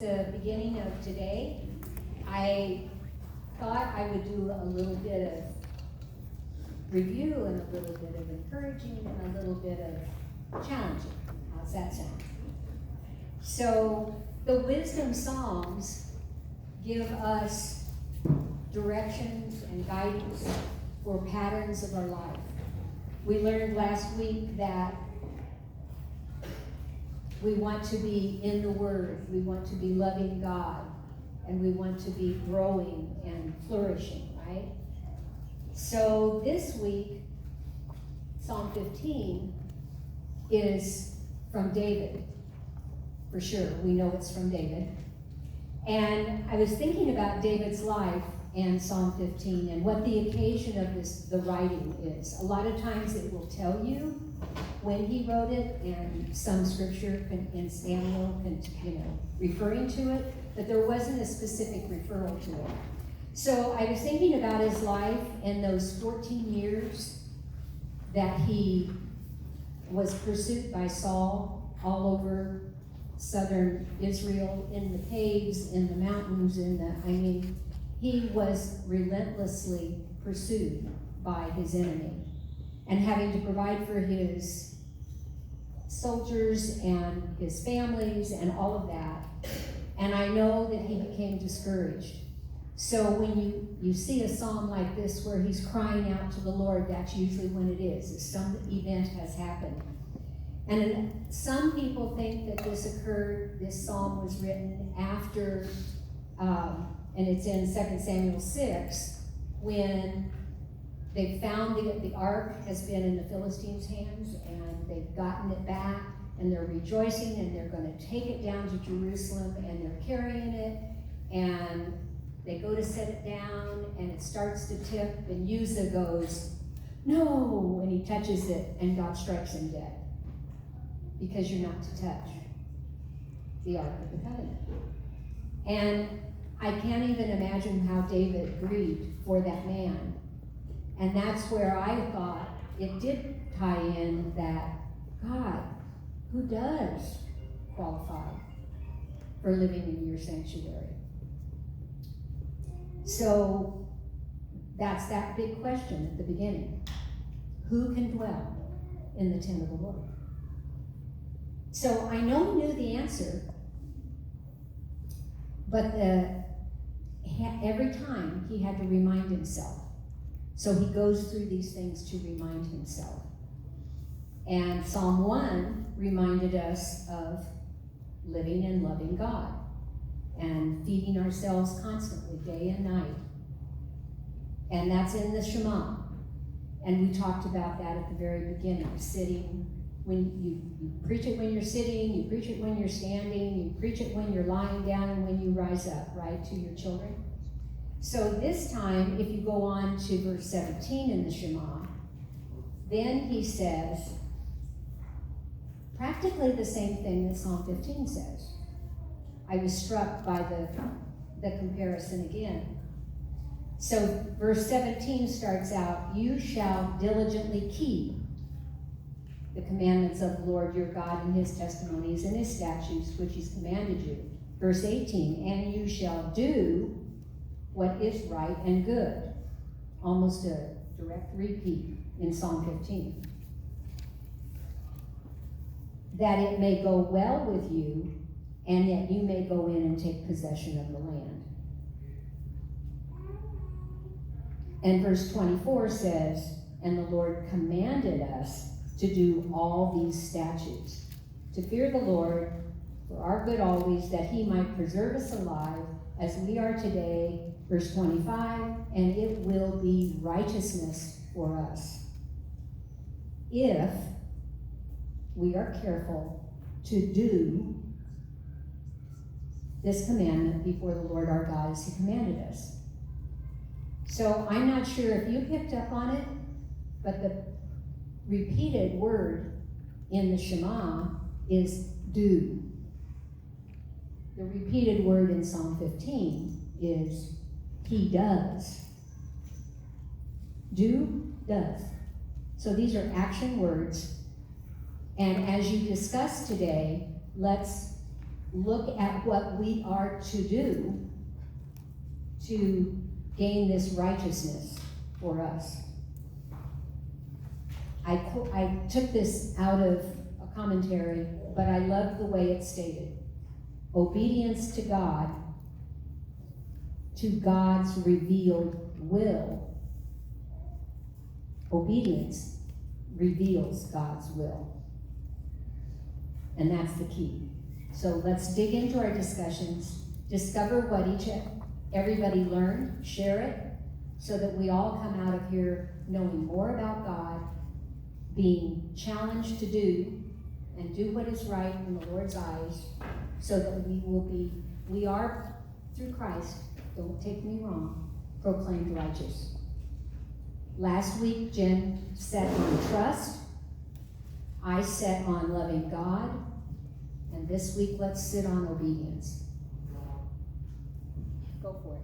The beginning of today, I thought I would do a little bit of review and a little bit of encouraging and a little bit of challenging. How's that sound? So the wisdom Psalms give us directions and guidance for patterns of our life. We learned last week that we want to be in the Word, we want to be loving God, and we want to be growing and flourishing, right? So this week, Psalm 15 is from David, for sure. We know it's from David. And I was thinking about David's life and Psalm 15 and what the occasion of the writing is. A lot of times it will tell you when he wrote it, and some scripture in Samuel referring to it, but there wasn't a specific referral to it. So I was thinking about his life and those 14 years that he was pursued by Saul all over southern Israel, in the caves, in the mountains, he was relentlessly pursued by his enemy, and having to provide for his soldiers and his families and all of that. And I know that he became discouraged. So when you see a psalm like this where he's crying out to the Lord, that's usually when it is. Some event has happened. And some people think that this psalm was written after, and it's in 2 Samuel 6, when they found the ark has been in the Philistines' hands, and they've gotten it back, and they're rejoicing, and they're going to take it down to Jerusalem, and they're carrying it, and they go to set it down, and it starts to tip, and Uzzah goes, "No," and he touches it, and God strikes him dead, because you're not to touch the Ark of the Covenant. And I can't even imagine how David grieved for that man. And that's where I thought it did tie in that God, who does qualify for living in your sanctuary? So that's that big question at the beginning. Who can dwell in the tent of the Lord? So I know he knew the answer, but every time he had to remind himself. So he goes through these things to remind himself. And Psalm 1 reminded us of living and loving God and feeding ourselves constantly, day and night. And that's in the Shema. And we talked about that at the very beginning, sitting. When you preach it when you're sitting, you preach it when you're standing, you preach it when you're lying down, and when you rise up, right, to your children. So this time, if you go on to verse 17 in the Shema, then he says practically the same thing that Psalm 15 says. I was struck by the comparison again. So verse 17 starts out, "You shall diligently keep the commandments of the Lord your God and his testimonies and his statutes which he's commanded you." Verse 18, "And you shall do what is right and good." Almost a direct repeat in Psalm 15. "That it may go well with you, and that you may go in and take possession of the land." And verse 24 says, "And the Lord commanded us to do all these statutes, to fear the Lord for our good always, that he might preserve us alive as we are today." Verse 25, "And it will be righteousness for us if we are careful to do this commandment before the Lord our God as he commanded us." So I'm not sure if you picked up on it, but the repeated word in the Shema is do. The repeated word in Psalm 15 is he does. Do, does. So these are action words. And as you discuss today, let's look at what we are to do to gain this righteousness for us. I took this out of a commentary, but I love the way it's stated. Obedience to God, to God's revealed will. Obedience reveals God's will. And that's the key. So let's dig into our discussions, discover what everybody learned, share it, so that we all come out of here knowing more about God, being challenged to do, and do what is right in the Lord's eyes, so that we are, through Christ, don't take me wrong, proclaimed righteous. Last week, Jen set on trust. I set on loving God. And this week, let's sit on obedience. Go for it.